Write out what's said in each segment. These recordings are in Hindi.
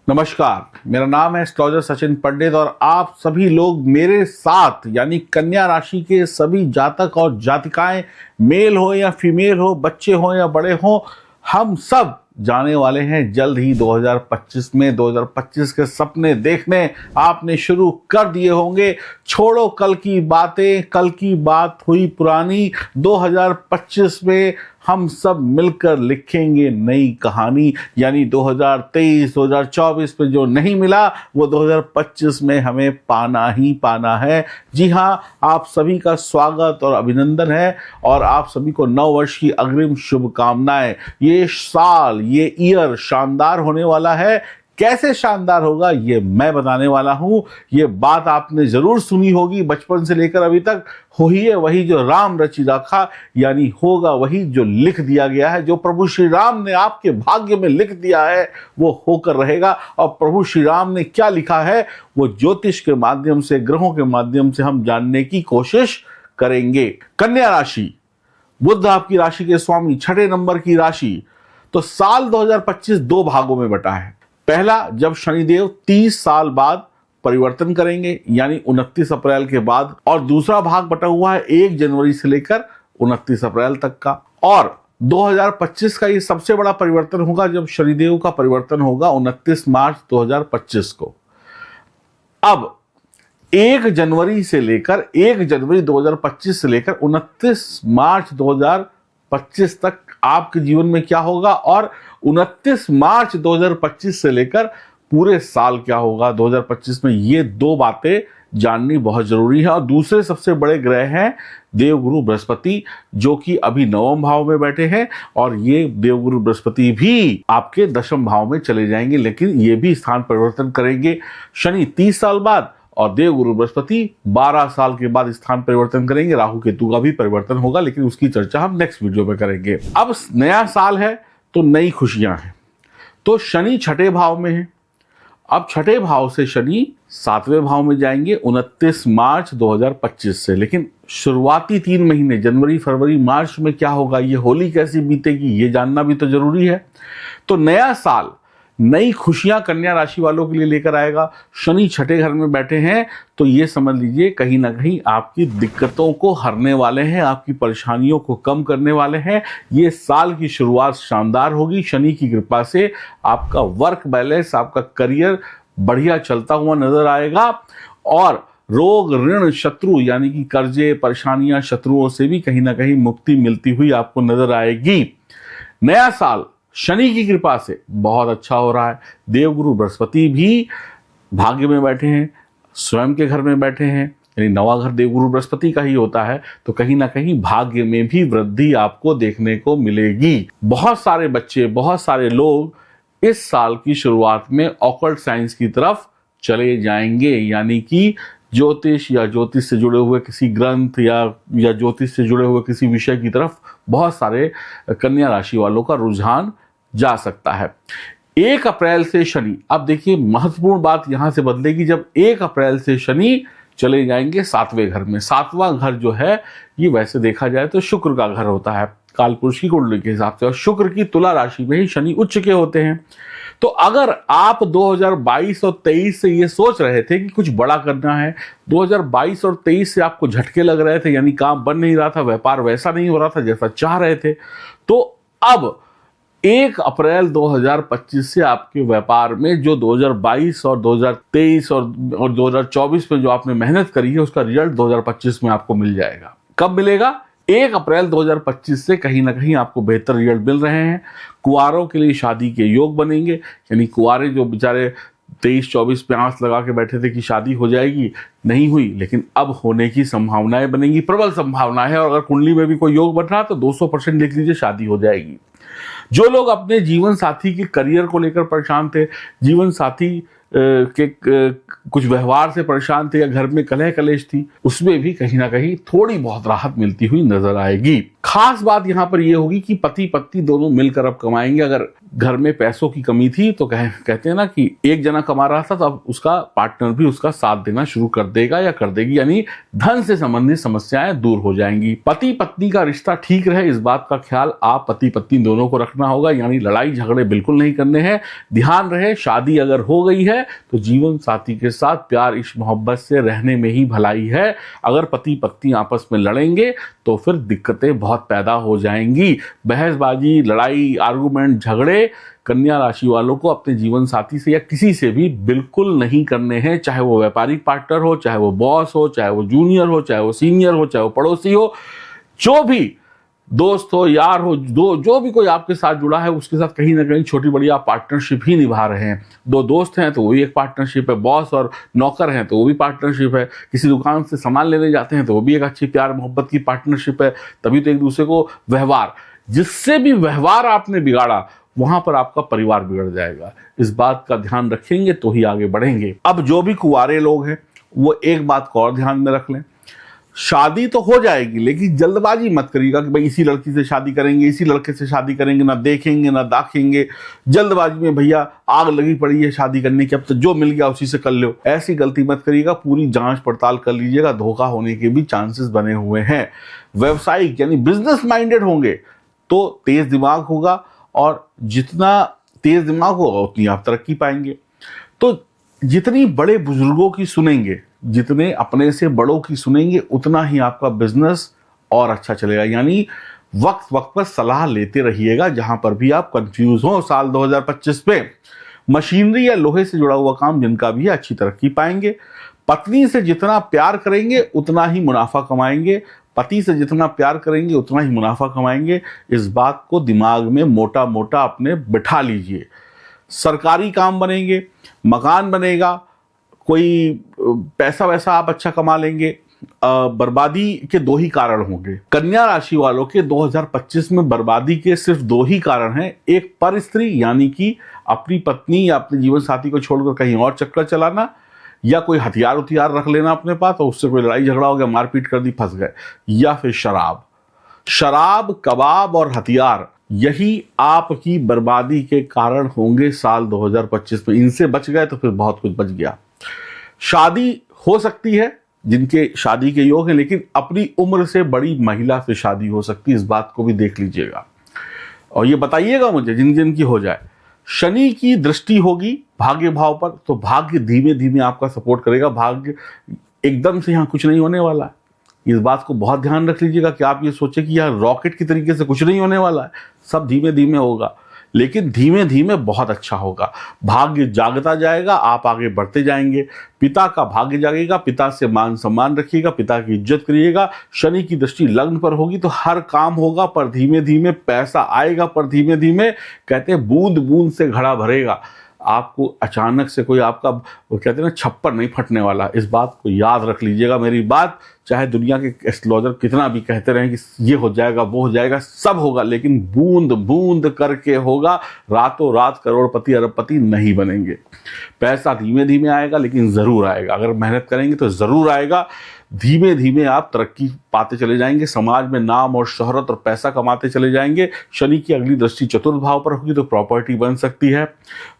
नमस्कार, मेरा नाम है एस्ट्रोलॉजर सचिन पंडित और आप सभी लोग मेरे साथ यानी कन्या राशि के सभी जातक और जातिकाएं, मेल हो या फीमेल हो, बच्चे हो या बड़े हो, हम सब जाने वाले हैं जल्द ही 2025 में। 2025 के सपने देखने आपने शुरू कर दिए होंगे। छोड़ो कल की बातें, कल की बात हुई पुरानी। 2025 में हम सब मिलकर लिखेंगे नई कहानी, यानी 2023 2024 में जो नहीं मिला वो 2025 में हमें पाना ही पाना है। जी हाँ, आप सभी का स्वागत और अभिनंदन है और आप सभी को नव वर्ष की अग्रिम शुभकामनाएं। ये साल, ये ईयर शानदार होने वाला है। कैसे शानदार होगा ये मैं बताने वाला हूं। ये बात आपने जरूर सुनी होगी बचपन से लेकर अभी तक। हो ही है वही जो राम रचि राखा, यानी होगा वही जो लिख दिया गया है। जो प्रभु श्री राम ने आपके भाग्य में लिख दिया है वो होकर रहेगा। और प्रभु श्री राम ने क्या लिखा है वो ज्योतिष के माध्यम से, ग्रहों के माध्यम से हम जानने की कोशिश करेंगे। कन्या राशि, बुध आपकी राशि के स्वामी, छठे नंबर की राशि। तो साल 2025 दो भागों में बटा है। पहला, जब शनिदेव 30 साल बाद परिवर्तन करेंगे यानी 29 अप्रैल के बाद, और दूसरा भाग बटा हुआ है 1 जनवरी से लेकर 29 अप्रैल तक का। और 2025 का ये सबसे बड़ा परिवर्तन होगा जब शनिदेव का परिवर्तन होगा 29 मार्च 2025 को। अब 1 जनवरी 2025 से लेकर 29 मार्च 2025 तक आपके जीवन में क्या होगा, और 29 मार्च 2025 से लेकर पूरे साल क्या होगा 2025 में, ये दो बातें जाननी बहुत जरूरी है। और दूसरे सबसे बड़े ग्रह हैं देवगुरु बृहस्पति, जो कि अभी नवम भाव में बैठे हैं, और ये देवगुरु बृहस्पति भी आपके दशम भाव में चले जाएंगे, लेकिन ये भी स्थान परिवर्तन करेंगे। शनि 30 साल बाद और देवगुरु बृहस्पति 12 साल के बाद स्थान परिवर्तन करेंगे। राहु केतु का भी परिवर्तन होगा, लेकिन उसकी चर्चा हम नेक्स्ट वीडियो में करेंगे। अब नया साल है तो नई खुशियां हैं। तो शनि छठे भाव में है। अब छठे भाव से शनि 7वें भाव में जाएंगे 29 मार्च 2025 से। लेकिन शुरुआती 3 महीने जनवरी, फरवरी, मार्च में क्या होगा, ये होली कैसी बीतेगी, ये जानना भी तो जरूरी है। तो नया साल नई खुशियां कन्या राशि वालों के लिए लेकर आएगा। शनि छठे घर में बैठे हैं तो ये समझ लीजिए कहीं ना कहीं आपकी दिक्कतों को हरने वाले हैं, आपकी परेशानियों को कम करने वाले हैं। ये साल की शुरुआत शानदार होगी। शनि की कृपा से आपका वर्क बैलेंस, आपका करियर बढ़िया चलता हुआ नजर आएगा, और रोग, ऋण, शत्रु यानी कि कर्जे, परेशानियां, शत्रुओं से भी कहीं ना कहीं मुक्ति मिलती हुई आपको नजर आएगी। नया साल शनि की कृपा से बहुत अच्छा हो रहा है। देवगुरु बृहस्पति भी भाग्य में बैठे हैं, स्वयं के घर में बैठे हैं, यानी नवा घर देवगुरु बृहस्पति का ही होता है। तो कहीं ना कहीं भाग्य में भी वृद्धि आपको देखने को मिलेगी। बहुत सारे बच्चे, बहुत सारे लोग इस साल की शुरुआत में ऑकल्ट साइंस की तरफ चले जाएंगे, यानी कि ज्योतिष या ज्योतिष से जुड़े हुए किसी ग्रंथ या ज्योतिष से जुड़े हुए किसी विषय की तरफ बहुत सारे कन्या राशि वालों का रुझान जा सकता है। 1 अप्रैल से शनि, अब देखिए महत्वपूर्ण बात यहां से बदलेगी जब 1 अप्रैल से शनि चले जाएंगे 7वें घर में। 7वां घर जो है ये वैसे देखा जाए तो शुक्र का घर होता है कालपुरुष की कुंडली के हिसाब से, और शुक्र की तुला राशि में ही शनि उच्च के होते हैं। तो अगर आप 2022 और 23 से ये सोच रहे थे कि कुछ बड़ा करना है, 2022 और 23 से आपको झटके लग रहे थे, यानी काम बन नहीं रहा था, व्यापार वैसा नहीं हो रहा था जैसा चाह रहे थे, तो अब 1 अप्रैल 2025 से आपके व्यापार में जो 2022 और 2023 और 2024 में जो आपने मेहनत करी है उसका रिजल्ट 2025 में आपको मिल जाएगा। कब मिलेगा? 1 अप्रैल 2025 से कहीं ना कहीं आपको बेहतर रिजल्ट मिल रहे हैं। कुंवारों के लिए शादी के योग बनेंगे, यानी कुंवारे जो बेचारे 23-24 पे आंस लगा के बैठे थे कि शादी हो जाएगी, नहीं हुई, लेकिन अब होने की संभावनाएं बनेंगी, प्रबल संभावना है। और अगर कुंडली में भी कोई योग बन रहा तो 200% लिख लीजिए शादी हो जाएगी। जो लोग अपने जीवन साथी के करियर को लेकर परेशान थे, जीवन साथी के कुछ व्यवहार से परेशान थे या घर में कलह कलेश थी, उसमें भी कहीं ना कहीं थोड़ी बहुत राहत मिलती हुई नजर आएगी। खास बात यहां पर यह होगी कि पति पत्नी दोनों मिलकर अब कमाएंगे। अगर घर में पैसों की कमी थी तो कहते हैं ना कि एक जना कमा रहा था तो अब उसका पार्टनर भी उसका साथ देना शुरू कर देगा या कर देगी, यानी धन से संबंधित समस्याएं दूर हो जाएंगी। पति पत्नी का रिश्ता ठीक रहे, इस बात का ख्याल आप पति पत्नी दोनों दोनों को रखना होगा, यानी लड़ाई झगड़े बिल्कुल नहीं करने हैं। ध्यान रहे, शादी अगर हो गई है तो जीवन साथी के साथ प्यार इश्क मोहब्बत से रहने में ही भलाई है। अगर पति पत्नी आपस में लड़ेंगे तो फिर दिक्कतें बहुत पैदा हो जाएंगी। बहसबाजी, लड़ाई, आर्गुमेंट, झगड़े कन्या राशि वालों को अपने जीवन साथी से या किसी से भी बिल्कुल नहीं करने हैं, चाहे वो व्यापारिक पार्टनर हो, चाहे वो बॉस हो, चाहे वो जूनियर हो, चाहे वो सीनियर हो, चाहे वो पड़ोसी हो, जो भी दोस्त हो, यार हो, जो भी कोई आपके साथ जुड़ा है उसके साथ कहीं ना कहीं छोटी बड़ी आप पार्टनरशिप ही निभा रहे हैं। दो दोस्त हैं तो वो भी एक पार्टनरशिप है, बॉस और नौकर हैं तो वो भी पार्टनरशिप है, किसी दुकान से सामान लेने जाते हैं तो वो भी एक अच्छी प्यार मोहब्बत की पार्टनरशिप है। तभी तो एक दूसरे को व्यवहार, जिससे भी व्यवहार आपने बिगाड़ा वहां पर आपका परिवार बिगड़ जाएगा। इस बात का ध्यान रखेंगे तो ही आगे बढ़ेंगे। अब जो भी कुंवारे लोग हैं वो एक बात को और ध्यान में रख लें, शादी तो हो जाएगी लेकिन जल्दबाजी मत करिएगा कि भाई इसी लड़की से शादी करेंगे, इसी लड़के से शादी करेंगे, ना देखेंगे ना दाखेंगे, जल्दबाजी में भैया आग लगी पड़ी है शादी करने की, अब तो जो मिल गया उसी से कर लो। ऐसी गलती मत करिएगा, पूरी जांच पड़ताल कर लीजिएगा, धोखा होने के भी चांसेस बने हुए हैं। व्यवसायिक यानी बिजनेस माइंडेड होंगे तो तेज दिमाग होगा, और जितना तेज दिमाग होगा उतनी आप तरक्की पाएंगे। तो जितनी बड़े बुजुर्गों की सुनेंगे, जितने अपने से बड़ों की सुनेंगे, उतना ही आपका बिजनेस और अच्छा चलेगा। यानी वक्त वक्त पर सलाह लेते रहिएगा जहां पर भी आप कंफ्यूज हो। साल 2025 में मशीनरी या लोहे से जुड़ा हुआ काम जिनका भी है अच्छी तरक्की पाएंगे। पत्नी से जितना प्यार करेंगे उतना ही मुनाफा कमाएंगे, पति से जितना प्यार करेंगे उतना ही मुनाफा कमाएंगे। इस बात को दिमाग में मोटा मोटा अपने बिठा लीजिए। सरकारी काम बनेंगे, मकान बनेगा, कोई पैसा वैसा आप अच्छा कमा लेंगे। बर्बादी के दो ही कारण होंगे। कन्या राशि वालों के 2025 में बर्बादी के सिर्फ दो ही कारण हैं। एक पर स्त्री यानी कि अपनी पत्नी या अपने जीवन साथी को छोड़कर कहीं और चक्कर चलाना, या कोई हथियार उथियार रख लेना अपने पास और उससे कोई लड़ाई झगड़ा हो गया, मारपीट कर दी, फंस गए, या फिर शराब, कबाब और हथियार, यही आपकी बर्बादी के कारण होंगे साल 2025 में। इनसे बच गए तो फिर बहुत कुछ बच गया। शादी हो सकती है जिनके शादी के योग हैं, लेकिन अपनी उम्र से बड़ी महिला से शादी हो सकती है, इस बात को भी देख लीजिएगा और ये बताइएगा मुझे जिन जिन की हो जाए। शनि की दृष्टि होगी भाग्य भाव पर, तो भाग्य धीमे धीमे आपका सपोर्ट करेगा। भाग्य एकदम से यहां कुछ नहीं होने वाला है, इस बात को बहुत ध्यान रख लीजिएगा कि आप ये सोचे कि यार रॉकेट की तरीके से कुछ नहीं होने वाला है। सब धीमे धीमे होगा, लेकिन धीमे धीमे बहुत अच्छा होगा। भाग्य जागता जाएगा, आप आगे बढ़ते जाएंगे। पिता का भाग्य जागेगा, पिता से मान सम्मान रखिएगा, पिता की इज्जत करिएगा। शनि की दृष्टि लग्न पर होगी तो हर काम होगा, पर धीमे धीमे पैसा आएगा, पर धीमे धीमे कहते हैं बूंद बूंद से घड़ा भरेगा। आपको अचानक से कोई आपका वो कहते हैं ना छप्पर नहीं फटने वाला। इस बात को याद रख लीजिएगा मेरी बात। चाहे दुनिया के एस्ट्रोलॉजर कितना भी कहते रहें कि ये हो जाएगा वो हो जाएगा, सब होगा, लेकिन बूंद बूंद करके होगा। रातों रात करोड़पति अरबपति नहीं बनेंगे। पैसा धीमे धीमे आएगा लेकिन जरूर आएगा। अगर मेहनत करेंगे तो जरूर आएगा। धीमे धीमे आप तरक्की पाते चले जाएंगे, समाज में नाम और शोहरत और पैसा कमाते चले जाएंगे। शनि की अगली दृष्टि चतुर्थ भाव पर होगी तो प्रॉपर्टी बन सकती है,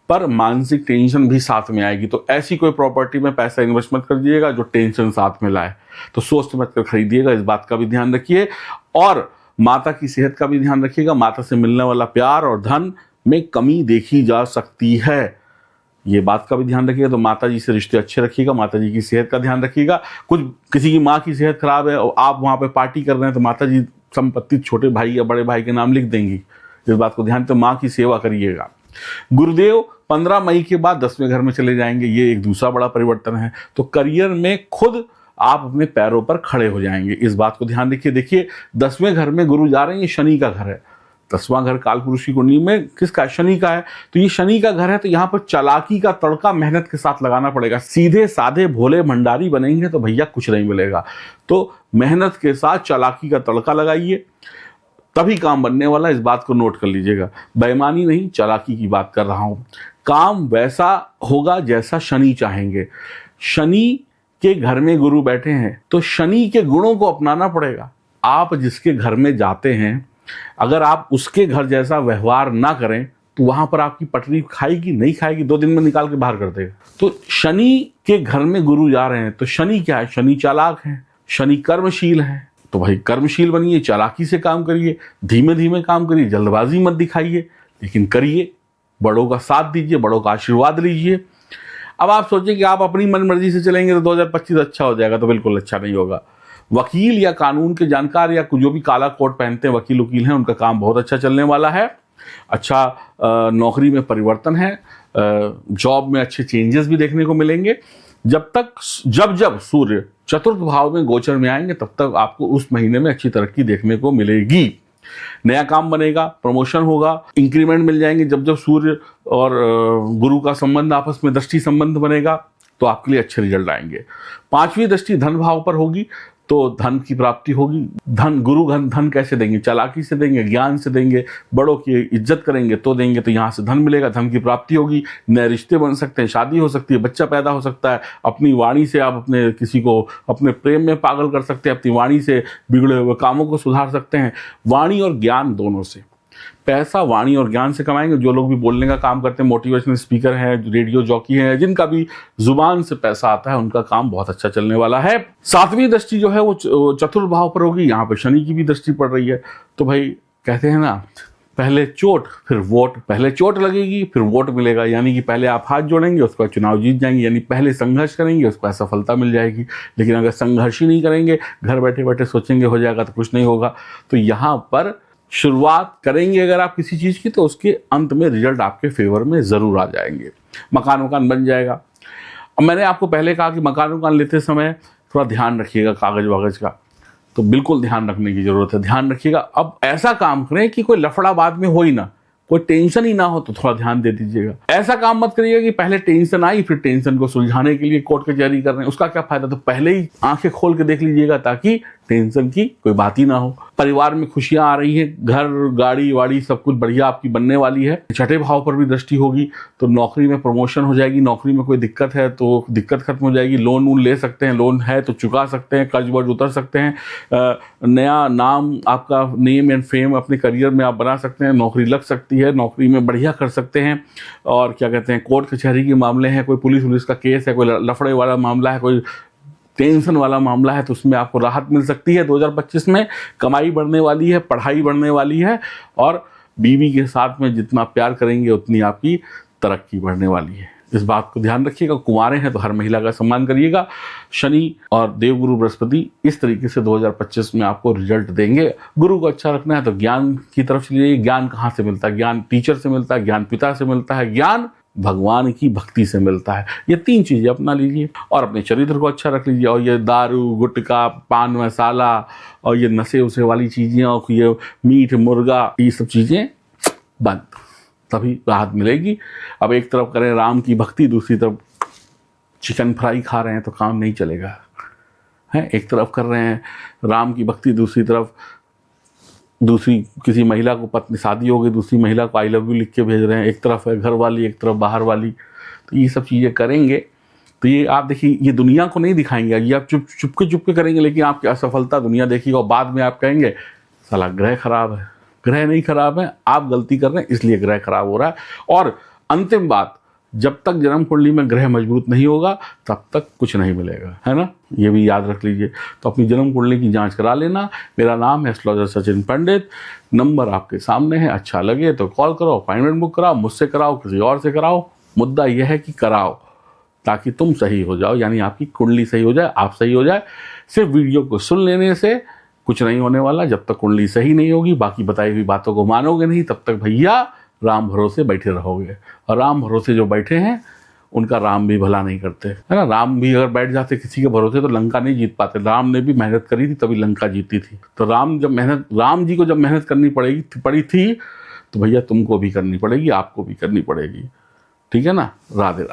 पर मानसिक टेंशन भी साथ में आएगी। तो ऐसी कोई प्रॉपर्टी में पैसा इन्वेस्ट मत कर दीजिएगा जो टेंशन साथ में लाए। तो सोच समझ कर खरीदिएगा, इस बात का भी ध्यान रखिए। और माता की सेहत का भी ध्यान रखिएगा। माता से मिलने वाला प्यार और धन में कमी देखी जा सकती है, ये बात का भी ध्यान रखिएगा। तो माता जी से रिश्ते अच्छे रखिएगा, माता जी की सेहत का ध्यान रखिएगा। कुछ किसी की माँ की सेहत खराब है और आप वहाँ पे पार्टी कर रहे हैं तो माता जी संपत्ति छोटे भाई या बड़े भाई के नाम लिख देंगी, इस बात को ध्यान। तो माँ की सेवा करिएगा। गुरुदेव 15 मई के बाद 10वें घर में चले जाएंगे, ये एक दूसरा बड़ा परिवर्तन है। तो करियर में खुद आप अपने पैरों पर खड़े हो जाएंगे, इस बात को ध्यान रखिए। देखिए 10वें घर में गुरु जा रहे हैं, ये शनि का घर है। 10वां घर कालपुरुष की कुंडली में किसका? शनि का है। तो ये शनि का घर है, तो यहाँ पर चालाकी का तड़का मेहनत के साथ लगाना पड़ेगा। सीधे साधे भोले भंडारी बनेंगे तो भैया कुछ नहीं मिलेगा। तो मेहनत के साथ चालाकी का तड़का लगाइए, तभी काम बनने वाला, इस बात को नोट कर लीजिएगा। बेईमानी नहीं, चालाकी की बात कर रहा हूं। काम वैसा होगा जैसा शनि चाहेंगे। शनि के घर में गुरु बैठे हैं तो शनि के गुणों को अपनाना पड़ेगा। आप जिसके घर में जाते हैं, अगर आप उसके घर जैसा व्यवहार ना करें तो वहां पर आपकी पटरी खाएगी नहीं खाएगी, 2 दिन में निकाल के बाहर कर देगा। तो शनि के घर में गुरु जा रहे हैं तो शनि क्या है? शनि चालाक है, शनि कर्मशील है। तो भाई कर्मशील बनिए, चालाकी से काम करिए, धीमे धीमे काम करिए, जल्दबाजी मत दिखाइए, लेकिन करिए, बड़ों का साथ दीजिए, बड़ों का आशीर्वाद लीजिए। अब आप सोचिए कि आप अपनी मनमर्जी से चलेंगे तो 2025 अच्छा हो जाएगा, तो बिल्कुल अच्छा नहीं होगा। वकील या कानून के जानकार या जो भी काला कोट पहनते हैं वकील वकील हैं, उनका काम बहुत अच्छा चलने वाला है। अच्छा नौकरी में परिवर्तन है, जॉब में अच्छे चेंजेस भी देखने को मिलेंगे। जब सूर्य चतुर्थ भाव में गोचर में आएंगे तब तक आपको उस महीने में अच्छी तरक्की देखने को मिलेगी। नया काम बनेगा, प्रमोशन होगा, इंक्रीमेंट मिल जाएंगे। जब सूर्य और गुरु का संबंध आपस में दृष्टि संबंध बनेगा तो आपके लिए अच्छे रिजल्ट आएंगे। 5वीं दृष्टि धन भाव पर होगी तो धन की प्राप्ति होगी। गुरु धन कैसे देंगे? चालाकी से देंगे, ज्ञान से देंगे, बड़ों की इज्जत करेंगे तो देंगे, तो यहाँ से धन मिलेगा, धन की प्राप्ति होगी। नए रिश्ते बन सकते हैं, शादी हो सकती है, बच्चा पैदा हो सकता है। अपनी वाणी से आप अपने किसी को अपने प्रेम में पागल कर सकते हैं, अपनी वाणी से बिगड़े हुए कामों को सुधार सकते हैं। वाणी और ज्ञान दोनों से पैसा, वाणी और ज्ञान से कमाएंगे। जो लोग भी बोलने का काम करते हैं, मोटिवेशनल स्पीकर हैं, रेडियो जॉकी हैं, जिनका भी जुबान से पैसा आता है, उनका काम बहुत अच्छा चलने वाला है। 7वीं दृष्टि जो है वो चतुर्थ भाव पर होगी। यहाँ पे शनि की भी दृष्टि पड़ रही है। तो भाई कहते हैं ना, पहले चोट फिर वोट, पहले चोट लगेगी फिर वोट मिलेगा। यानी कि पहले आप हाथ जोड़ेंगे, उसके बाद चुनाव जीत जाएंगे। यानी पहले संघर्ष करेंगे, उसको सफलता मिल जाएगी। लेकिन अगर संघर्ष ही नहीं करेंगे, घर बैठे बैठे सोचेंगे हो जाएगा, तो कुछ नहीं होगा। तो यहाँ पर शुरुआत करेंगे अगर आप किसी चीज़ की, तो उसके अंत में रिजल्ट आपके फेवर में ज़रूर आ जाएंगे। मकान बन जाएगा। अब मैंने आपको पहले कहा कि मकान लेते समय थोड़ा ध्यान रखिएगा कागज वागज का, तो बिल्कुल ध्यान रखने की ज़रूरत है। ध्यान रखिएगा। अब ऐसा काम करें कि कोई लफड़ा बाद में हो ही ना, कोई टेंशन ही ना हो, तो थोड़ा ध्यान दे दीजिएगा। ऐसा काम मत करिएगा कि पहले टेंशन आई फिर टेंशन को सुलझाने के लिए कोर्ट कचहरी कर रहे हैं, उसका क्या फायदा। तो पहले ही आंखें खोल के देख लीजिएगा ताकि टेंशन की कोई बात ही ना हो। परिवार में खुशियां आ रही हैं, घर गाड़ी वाड़ी सब कुछ बढ़िया आपकी बनने वाली है। 6ठे भाव पर भी दृष्टि होगी तो नौकरी में प्रमोशन हो जाएगी। नौकरी में कोई दिक्कत है तो दिक्कत खत्म हो जाएगी। लोन ले सकते हैं, लोन है तो चुका सकते हैं, कर्ज वर्ज उतर सकते हैं। नया नाम, आपका नेम एंड फेम अपने करियर में आप बना सकते हैं। नौकरी लग सकती है, नौकरी में बढ़िया कर सकते हैं। और क्या कहते हैं, कोर्ट कचहरी के मामले हैं, कोई पुलिस का केस है, कोई लफड़े वाला मामला है, कोई टेंशन वाला मामला है, तो उसमें आपको राहत मिल सकती है। 2025 में कमाई बढ़ने वाली है, पढ़ाई बढ़ने वाली है, और बीवी के साथ में जितना प्यार करेंगे उतनी आपकी तरक्की बढ़ने वाली है। इस बात को ध्यान रखिएगा। कुंवारे हैं तो हर महिला का सम्मान करिएगा। शनि और देवगुरु बृहस्पति इस तरीके से 2025 में आपको रिजल्ट देंगे। गुरु को अच्छा रखना है तो ज्ञान की तरफ चलिए। ज्ञान कहाँ से मिलता है? ज्ञान टीचर से मिलता है, ज्ञान पिता से मिलता है, ज्ञान भगवान की भक्ति से मिलता है। ये 3 चीजें अपना लीजिए और अपने चरित्र को अच्छा रख लीजिए। और ये दारू, गुटखा, पान मसाला और ये नशे उसे वाली चीजें और ये मीट मुर्गा, ये सब चीजें बंद, तभी राहत मिलेगी। अब एक तरफ करें राम की भक्ति, दूसरी तरफ चिकन फ्राई खा रहे हैं तो काम नहीं चलेगा है। एक तरफ कर रहे हैं राम की भक्ति, दूसरी तरफ दूसरी किसी महिला को, पत्नी शादी हो गई, दूसरी महिला को आई लव यू लिख के भेज रहे हैं। एक तरफ है घर वाली, एक तरफ बाहर वाली। तो ये सब चीज़ें करेंगे तो ये आप देखिए, ये दुनिया को नहीं दिखाएंगे, ये आप चुपके करेंगे, लेकिन आपकी असफलता दुनिया देखेगी और बाद में आप कहेंगे साला ग्रह खराब है। ग्रह नहीं खराब है, आप गलती कर रहे हैं इसलिए ग्रह खराब हो रहा है। और अंतिम बात, जब तक जन्म कुंडली में ग्रह मजबूत नहीं होगा तब तक कुछ नहीं मिलेगा, है ना। ये भी याद रख लीजिए। तो अपनी जन्म कुंडली की जांच करा लेना। मेरा नाम है एस्ट्रोलॉजर सचिन पंडित। नंबर आपके सामने है, अच्छा लगे तो कॉल करो, अपॉइंटमेंट बुक कराओ, मुझसे कराओ, किसी और से कराओ। मुद्दा यह है कि कराओ ताकि तुम सही हो जाओ, यानी आपकी कुंडली सही हो जाए, आप सही हो जाए। सिर्फ वीडियो को सुन लेने से कुछ नहीं होने वाला। जब तक कुंडली सही नहीं होगी, बाकी बताई हुई बातों को मानोगे नहीं, तब तक भैया राम भरोसे बैठे रहोगे। और राम भरोसे जो बैठे हैं उनका राम भी भला नहीं करते, है ना। राम भी अगर बैठ जाते किसी के भरोसे तो लंका नहीं जीत पाते। राम ने भी मेहनत करी थी तभी लंका जीती थी। तो राम जी को जब मेहनत करनी पड़ी थी तो भैया तुमको भी करनी पड़ेगी, आपको भी करनी पड़ेगी। ठीक है ना। राधे राधे।